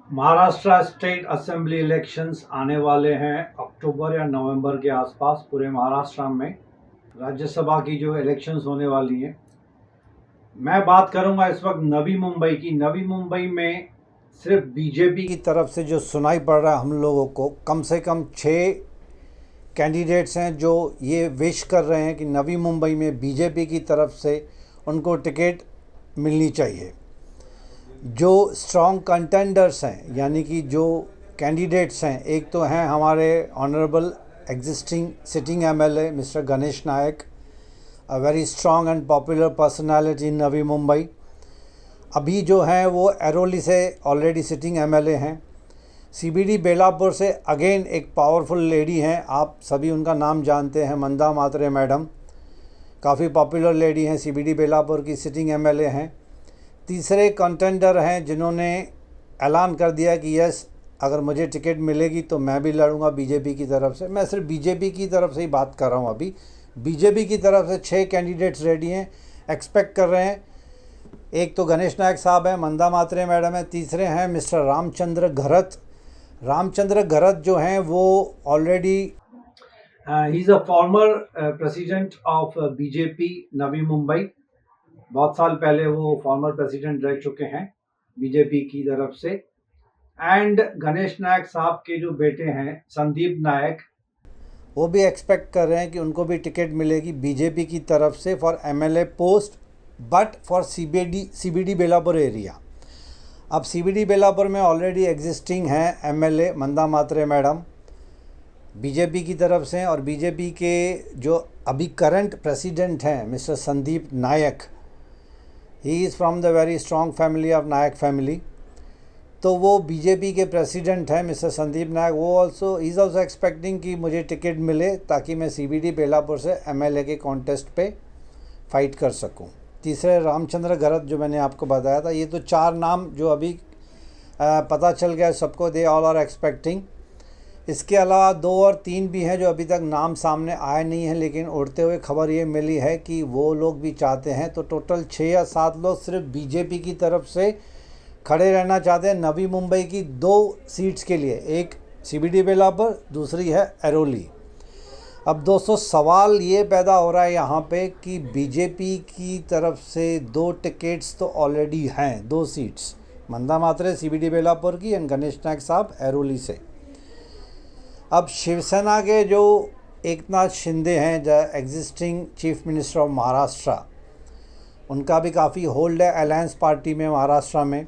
Maharashtra state assembly elections आने वाले हैं अक्टूबर या नवंबर के आसपास पूरे महाराष्ट्र में। राज्यसभा की जो इलेक्शंस होने वाली हैं, मैं बात करूंगा इस वक्त नवी मुंबई की। नवी मुंबई में सिर्फ बीजेपी की तरफ से जो सुनाई पड़ रहा है हम लोगों को, कम से कम 6 कैंडिडेट्स हैं जो ये विश कर रहे हैं कि नवी मुंबई में बीजेपी की तरफ से उनको टिकट मिलनी चाहिए। जो स्ट्रॉन्ग कंटेंडर्स हैं, यानी कि जो कैंडिडेट्स हैं, एक तो हैं हमारे honourable existing sitting MLA mister Ganesh Naik, a very strong and popular personality in Navi Mumbai. अभी जो हैं वो एरोली से ऑलरेडी सिटिंग एमएलए हैं। सीबीडी बेलापुर से अगेन एक पावरफुल लेडी हैं, आप सभी उनका नाम जानते हैं, मंदा मात्रे मैडम, काफ़ी पॉपुलर लेडी हैं, सीबीडी बेलापुर की सिटिंग एमएलए हैं। तीसरे कंटेंडर हैं जिन्होंने ऐलान कर दिया कि यस, अगर मुझे टिकट मिलेगी तो मैं भी लड़ूंगा बीजेपी की तरफ से। मैं सिर्फ बीजेपी की तरफ से ही बात कर रहा हूँ। अभी बीजेपी की तरफ से 6 कैंडिडेट्स रेडी हैं, एक्सपेक्ट कर रहे हैं। एक तो गणेश नायक साहब हैं, मंदा मात्रे मैडम है, तीसरे हैं मिस्टर रामचंद्र घरत। रामचंद्र घरत जो हैं वो ऑलरेडी ही is a former president of BJP Navi Mumbai. बहुत साल पहले वो फॉर्मर प्रेसिडेंट रह चुके हैं बीजेपी की तरफ से। एंड गणेश नायक साहब के जो बेटे हैं संदीप नायक, वो भी एक्सपेक्ट कर रहे हैं कि उनको भी टिकट मिलेगी बीजेपी की तरफ से for MLA post, but for CBD Belapur area. अब सीबीडी बेलापुर में ऑलरेडी एग्जिस्टिंग हैं MLA Manda Mhatre madam BJP की तरफ से, और बीजेपी के जो अभी करंट प्रेसिडेंट हैं mister Sandeep Naik, he is from the very strong family of Naik family. तो वो बीजेपी के प्रेसिडेंट हैं मिस्टर संदीप नायक। वो ऑल्सो इज़ ऑल्सो एक्सपेक्टिंग कि मुझे टिकट मिले ताकि मैं सीबीडी बेलापुर से एमएलए के कॉन्टेस्ट पे फाइट कर सकूं। तीसरे रामचंद्र घरत जो मैंने आपको बताया था। ये तो 4 नाम जो अभी पता चल गया सबको, दे ऑल आर एक्सपेक्टिंग। इसके अलावा 2 और 3 भी हैं जो अभी तक नाम सामने आए नहीं हैं, लेकिन उड़ते हुए खबर ये मिली है कि वो लोग भी चाहते हैं। तो टोटल 6 या 7 लोग सिर्फ बीजेपी की तरफ से खड़े रहना चाहते हैं नवी मुंबई की 2 सीट्स के लिए, एक सीबीडी बेलापुर, दूसरी है एरोली। अब दोस्तों सवाल ये पैदा हो रहा है यहाँ पे कि बीजेपी की तरफ से 2 टिकट्स तो ऑलरेडी हैं, 2 सीट्स, मंदा मात्रे सीबीडी बेलापुर की एंड गणेश नायक साहब एरोली से। अब शिवसेना के जो एकनाथ शिंदे हैं, जो existing chief minister of Maharashtra, उनका भी काफ़ी होल्ड है अलायंस पार्टी में महाराष्ट्र में।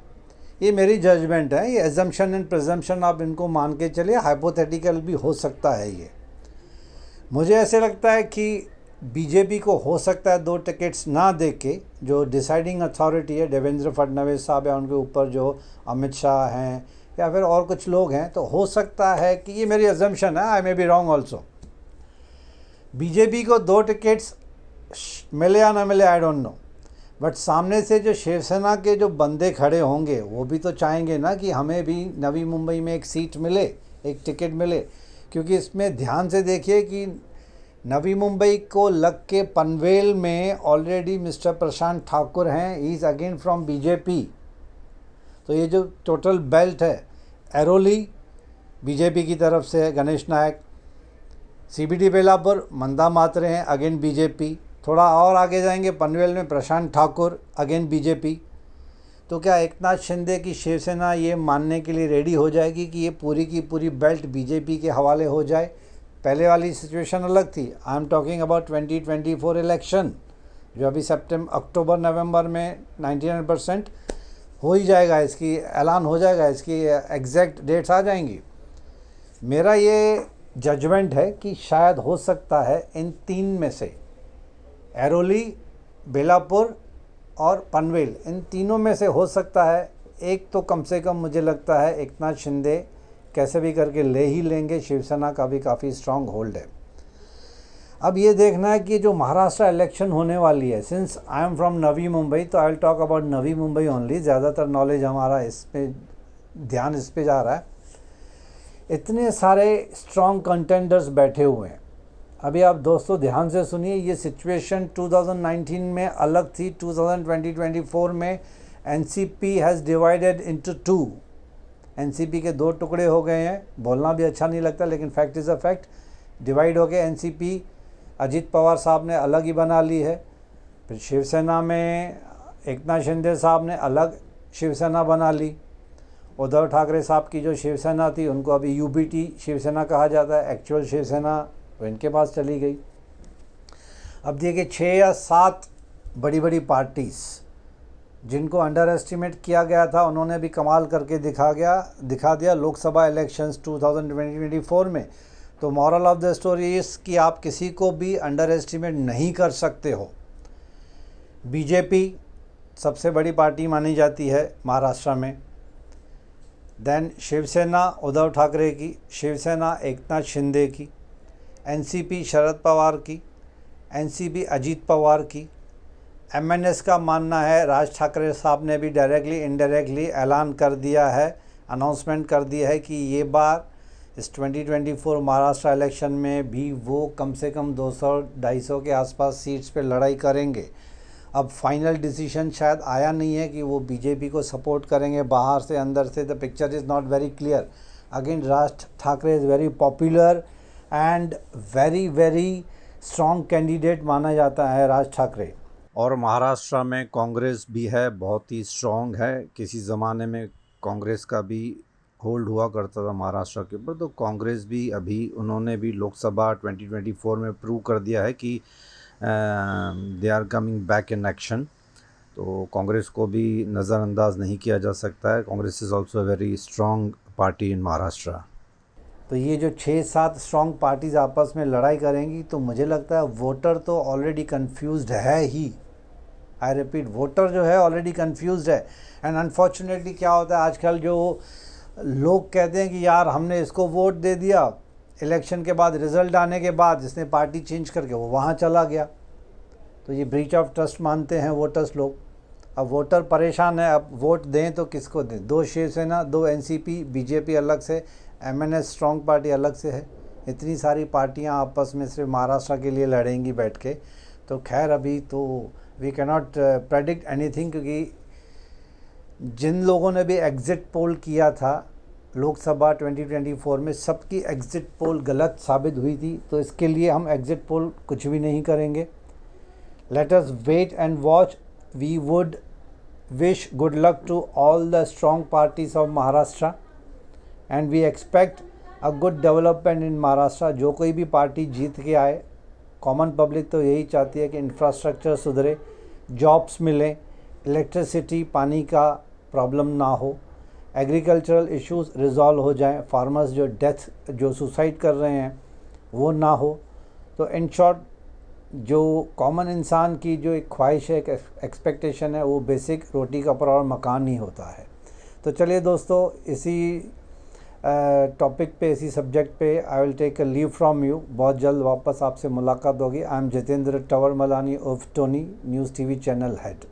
ये मेरी जजमेंट है, ये एजम्पशन एंड प्रिजम्पशन आप इनको मान के चलिए, हाइपोथेटिकल भी हो सकता है। ये मुझे ऐसे लगता है कि बीजेपी को हो सकता है 2 टिकट्स ना दे के, जो डिसाइडिंग अथॉरिटी है देवेंद्र फडणवीस साहब या उनके ऊपर जो अमित शाह हैं या फिर और कुछ लोग हैं, तो हो सकता है कि, ये मेरी अजम्पशन है, I may be wrong also, BJP को 2 टिकट्स मिले या ना मिले, आई डोंट नो। बट सामने से जो शिवसेना के जो बंदे खड़े होंगे वो भी तो चाहेंगे ना कि हमें भी नवी मुंबई में एक सीट मिले, एक टिकट मिले। क्योंकि इसमें ध्यान से देखिए कि नवी मुंबई को लग के पनवेल में ऑलरेडी मिस्टर प्रशांत ठाकुर हैं, he is again from BJP. तो ये जो टोटल बेल्ट है, एरोली बीजेपी की तरफ से है गणेश नायक, सीबीडी बेलापुर मंदा मात्रे हैं अगेन बीजेपी, थोड़ा और आगे जाएंगे पनवेल में प्रशांत ठाकुर अगेन बीजेपी। तो क्या एकनाथ शिंदे की शिवसेना ये मानने के लिए रेडी हो जाएगी कि ये पूरी की पूरी बेल्ट बीजेपी के हवाले हो जाए? पहले वाली सिचुएशन अलग थी, I am talking about 2024 election, जो अभी अक्टूबर नवंबर में 99% हो ही जाएगा, इसकी ऐलान हो जाएगा, इसकी एग्जैक्ट डेट्स आ जाएंगी। मेरा ये जजमेंट है कि शायद हो सकता है इन 3 में से, एरोली, बेलापुर और पनवेल, इन तीनों में से हो सकता है एक तो कम से कम मुझे लगता है एकनाथ शिंदे कैसे भी करके ले ही लेंगे। शिवसेना का भी काफ़ी स्ट्रांग होल्ड है। अब ये देखना है कि जो महाराष्ट्र इलेक्शन होने वाली है, since I am from Navi Mumbai, तो I will talk about Navi Mumbai only, ज़्यादातर नॉलेज हमारा इस पे, ध्यान इस पे जा रहा है। इतने सारे स्ट्रॉन्ग कंटेंडर्स बैठे हुए हैं। अभी आप दोस्तों ध्यान से सुनिए, ये सिचुएशन 2019 में अलग थी, 2020-24 में NCP has divided into 2, NCP के दो टुकड़े हो गए हैं, बोलना भी अच्छा नहीं लगता लेकिन fact is a fact. Divide हो गए एनसीपी, अजीत पवार साहब ने अलग ही बना ली है। फिर शिवसेना में एकनाथ शिंदे साहब ने अलग शिवसेना बना ली। उद्धव ठाकरे साहब की जो शिवसेना थी उनको अभी यूबीटी शिवसेना कहा जाता है, एक्चुअल शिवसेना तो इनके पास चली गई। अब देखिए 6 या 7 बड़ी बड़ी पार्टीज़ जिनको अंडर एस्टिमेट किया गया था उन्होंने भी कमाल करके दिखा दिया लोकसभा इलेक्शंस 2024 में। तो मॉरल ऑफ द स्टोरी इस कि आप किसी को भी अंडर एस्टिमेट नहीं कर सकते हो। बीजेपी सबसे बड़ी पार्टी मानी जाती है महाराष्ट्र में। देन शिवसेना उद्धव ठाकरे की, शिवसेना एकनाथ शिंदे की, एनसीपी शरद पवार की, एनसीपी अजीत पवार की। एमएनएस का मानना है, राज ठाकरे साहब ने भी डायरेक्टली इनडायरेक्टली ऐलान कर दिया है, अनाउंसमेंट कर दिया है कि ये बार इस 2024 महाराष्ट्र इलेक्शन में भी वो कम से कम 200-250 के आसपास सीट्स पे लड़ाई करेंगे। अब फाइनल डिसीजन शायद आया नहीं है कि वो बीजेपी को सपोर्ट करेंगे बाहर से अंदर से। The picture is not very clear. Again Raj Thackeray is very popular and very strong candidate माना जाता है राज ठाकरे। और महाराष्ट्र में कांग्रेस भी है, बहुत ही स्ट्रॉन्ग है। किसी ज़माने में कांग्रेस का भी होल्ड हुआ करता था महाराष्ट्र के ऊपर, तो कांग्रेस भी अभी उन्होंने भी लोकसभा 2024 में प्रूव कर दिया है कि they are coming back in action. तो कांग्रेस को भी नज़रअंदाज नहीं किया जा सकता है। Congress is also very strong party इन महाराष्ट्र। तो ये जो 6-7 स्ट्रॉन्ग पार्टीज़ आपस में लड़ाई करेंगी तो मुझे लगता है वोटर तो ऑलरेडी कन्फ्यूज़्ड है ही। आई रिपीट, वोटर जो है ऑलरेडी कन्फ्यूज़्ड है। एंड अनफॉर्चुनेटली क्या होता है आजकल, जो लोग कहते हैं कि यार हमने इसको वोट दे दिया, इलेक्शन के बाद रिज़ल्ट आने के बाद जिसने पार्टी चेंज करके वो वहाँ चला गया, तो ये ब्रीच ऑफ ट्रस्ट मानते हैं वोटर्स लोग। अब वोटर परेशान है, अब वोट दें तो किसको दें? 2 शिवसेना, 2 एनसीपी, बीजेपी अलग से, एमएनएस स्ट्रॉन्ग पार्टी अलग से है। इतनी सारी पार्टियां आपस में सिर्फ महाराष्ट्र के लिए लड़ेंगी बैठ के। तो खैर अभी तो we can not predict anything, क्योंकि जिन लोगों ने भी एग्ज़िट पोल किया था लोकसभा 2024 में, सबकी एग्ज़िट पोल गलत साबित हुई थी। तो इसके लिए हम एग्ज़िट पोल कुछ भी नहीं करेंगे। Let us wait and watch. We would wish good luck to all the strong parties of Maharashtra and we expect a good development in Maharashtra. जो कोई भी पार्टी जीत के आए, कॉमन पब्लिक तो यही चाहती है कि इंफ्रास्ट्रक्चर सुधरे, जॉब्स मिलें, इलेक्ट्रिसिटी पानी का प्रॉब्लम ना हो, एग्रीकल्चरल इश्यूज रिजॉल्व हो जाएं, फार्मर्स जो सुसाइड कर रहे हैं वो ना हो। तो इन शॉर्ट जो कॉमन इंसान की जो एक ख्वाहिश है, एक एक्सपेक्टेशन है, वो बेसिक रोटी कपड़ा और मकान ही होता है। तो चलिए दोस्तों, इसी टॉपिक पे, इसी सब्जेक्ट पे I will take a leave from you. बहुत जल्द वापस आपसे मुलाकात होगी। I am Jitendra Tawar Malani of Tony, news TV channel head.